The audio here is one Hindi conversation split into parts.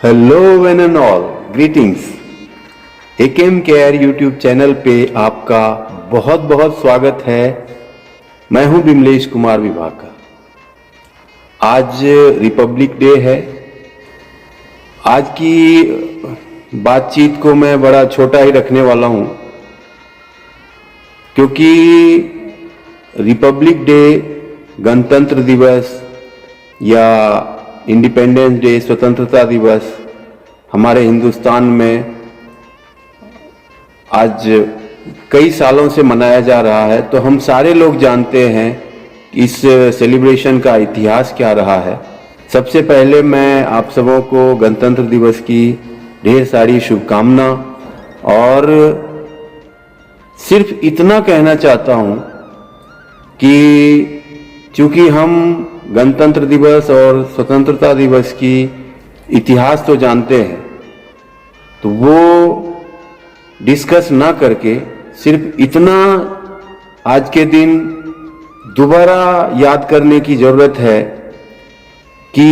Hello one and all, greetings. AKM care YouTube channel पे आपका बहुत बहुत स्वागत है। मैं हूं बिमलेश कुमार विभाग। आज रिपब्लिक डे है। आज की बातचीत को मैं बड़ा छोटा ही रखने वाला हूं, क्योंकि रिपब्लिक डे, गणतंत्र दिवस या इंडिपेंडेंस डे, स्वतंत्रता दिवस हमारे हिंदुस्तान में आज कई सालों से मनाया जा रहा है। तो हम सारे लोग जानते हैं इस सेलिब्रेशन का इतिहास क्या रहा है। सबसे पहले मैं आप सबों को गणतंत्र दिवस की ढेर सारी शुभकामना, और सिर्फ इतना कहना चाहता हूं कि चूंकि हम गणतंत्र दिवस और स्वतंत्रता दिवस की इतिहास तो जानते हैं, तो वो डिस्कस ना करके सिर्फ इतना आज के दिन दोबारा याद करने की जरूरत है कि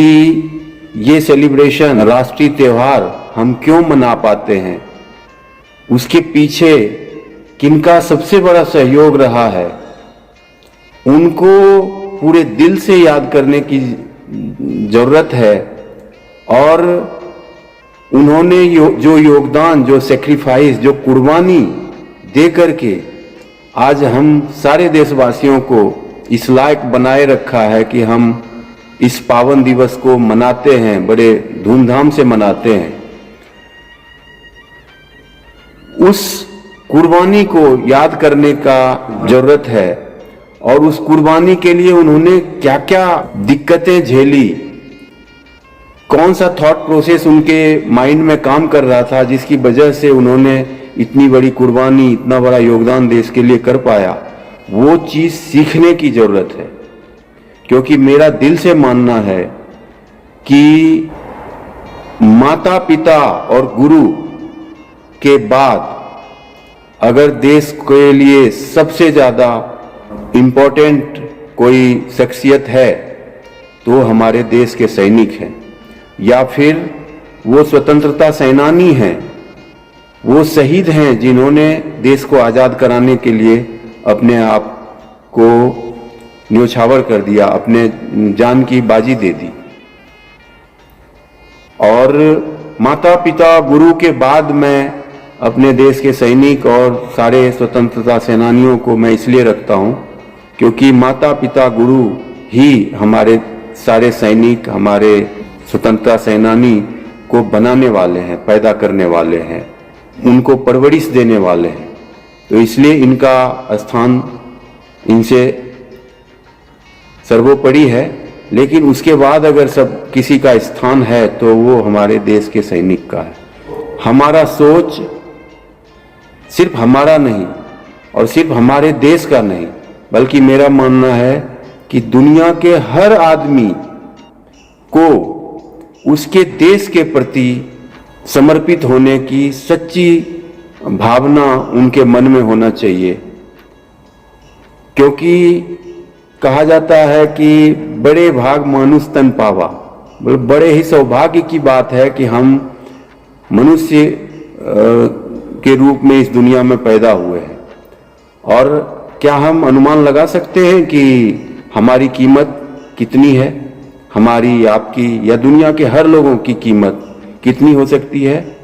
ये सेलिब्रेशन, राष्ट्रीय त्योहार हम क्यों मना पाते हैं, उसके पीछे किनका सबसे बड़ा सहयोग रहा है, उनको पूरे दिल से याद करने की जरूरत है। और उन्होंने जो योगदान, जो सेक्रीफाइस, जो कुर्बानी दे करके आज हम सारे देशवासियों को इस लायक बनाए रखा है कि हम इस पावन दिवस को मनाते हैं, बड़े धूमधाम से मनाते हैं। उस कुर्बानी को याद करने का जरूरत है, और उस कुर्बानी के लिए उन्होंने क्या क्या दिक्कतें झेली, कौन सा थॉट प्रोसेस उनके माइंड में काम कर रहा था जिसकी वजह से उन्होंने इतनी बड़ी कुर्बानी, इतना बड़ा योगदान देश के लिए कर पाया, वो चीज सीखने की जरूरत है। क्योंकि मेरा दिल से मानना है कि माता पिता और गुरु के बाद अगर देश के लिए सबसे ज्यादा इम्पोर्टेंट कोई शख्सियत है तो हमारे देश के सैनिक हैं, या फिर वो स्वतंत्रता सेनानी हैं, वो शहीद हैं जिन्होंने देश को आज़ाद कराने के लिए अपने आप को न्योछावर कर दिया, अपने जान की बाजी दे दी। और माता पिता गुरु के बाद मैं अपने देश के सैनिक और सारे स्वतंत्रता सेनानियों को मैं इसलिए रखता हूं क्योंकि माता पिता गुरु ही हमारे सारे सैनिक, हमारे स्वतंत्रता सेनानी को बनाने वाले हैं, पैदा करने वाले हैं, उनको परवरिश देने वाले हैं। तो इसलिए इनका स्थान इनसे सर्वोपरि है। लेकिन उसके बाद अगर सब किसी का स्थान है तो वो हमारे देश के सैनिक का है। हमारा सोच सिर्फ हमारा नहीं और सिर्फ हमारे देश का नहीं, बल्कि मेरा मानना है कि दुनिया के हर आदमी को उसके देश के प्रति समर्पित होने की सच्ची भावना उनके मन में होना चाहिए। क्योंकि कहा जाता है कि बड़े भाग मानुष तन पावा, बड़े ही सौभाग्य की बात है कि हम मनुष्य के रूप में इस दुनिया में पैदा हुए हैं। और क्या हम अनुमान लगा सकते हैं कि हमारी कीमत कितनी है, हमारी, आपकी या दुनिया के हर लोगों की कीमत कितनी हो सकती है?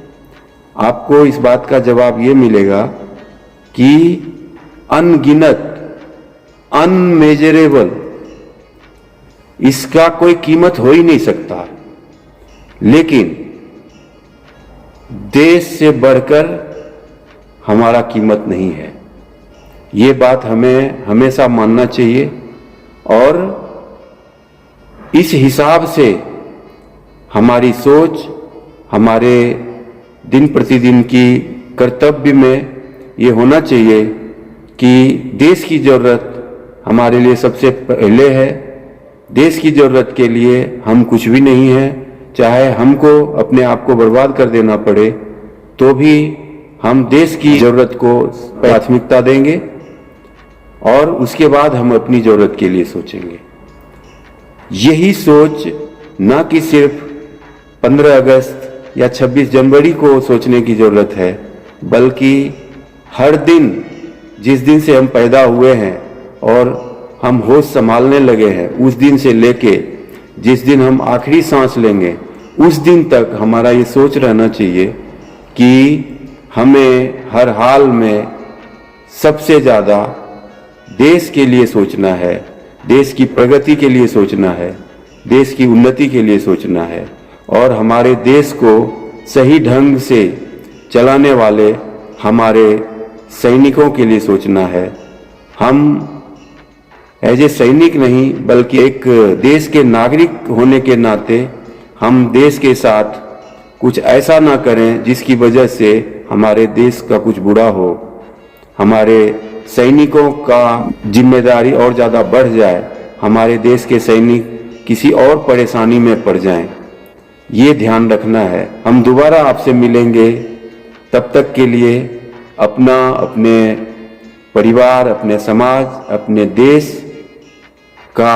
आपको इस बात का जवाब ये मिलेगा कि अनगिनत, अनमेजरेबल, इसका कोई कीमत हो ही नहीं सकता। लेकिन देश से बढ़कर हमारा कीमत नहीं है। ये बात हमें हमेशा मानना चाहिए, और इस हिसाब से हमारी सोच, हमारे दिन प्रतिदिन की कर्तव्य में ये होना चाहिए कि देश की जरूरत हमारे लिए सबसे पहले है। देश की जरूरत के लिए हम कुछ भी नहीं है। चाहे हमको अपने आप को बर्बाद कर देना पड़े तो भी हम देश की जरूरत को प्राथमिकता देंगे, और उसके बाद हम अपनी जरूरत के लिए सोचेंगे। यही सोच न कि सिर्फ 15 अगस्त या 26 जनवरी को सोचने की जरूरत है, बल्कि हर दिन, जिस दिन से हम पैदा हुए हैं और हम होश संभालने लगे हैं, उस दिन से लेके जिस दिन हम आखिरी सांस लेंगे, उस दिन तक हमारा ये सोच रहना चाहिए कि हमें हर हाल में सबसे ज़्यादा देश के लिए सोचना है, देश की प्रगति के लिए सोचना है, देश की उन्नति के लिए सोचना है और हमारे देश को सही ढंग से चलाने वाले हमारे सैनिकों के लिए सोचना है। हम एज ए सैनिक नहीं, बल्कि एक देश के नागरिक होने के नाते हम देश के साथ कुछ ऐसा ना करें जिसकी वजह से हमारे देश का कुछ बुरा हो, हमारे सैनिकों का जिम्मेदारी और ज़्यादा बढ़ जाए, हमारे देश के सैनिक किसी और परेशानी में पड़ जाएं। ये ध्यान रखना है। हम दोबारा आपसे मिलेंगे, तब तक के लिए अपना, अपने परिवार, अपने समाज, अपने देश का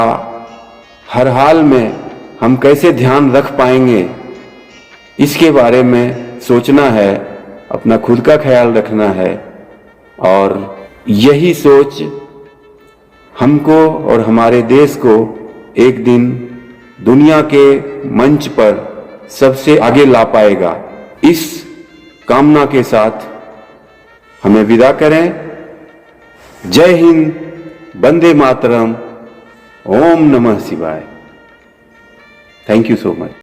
हर हाल में हम कैसे ध्यान रख पाएंगे, इसके बारे में सोचना है, अपना खुद का ख्याल रखना है और यही सोच हमको और हमारे देश को एक दिन दुनिया के मंच पर सबसे आगे ला पाएगा। इस कामना के साथ हमें विदा करें। जय हिंद, वंदे मातरम, ओम नमः शिवाय। Thank you so much.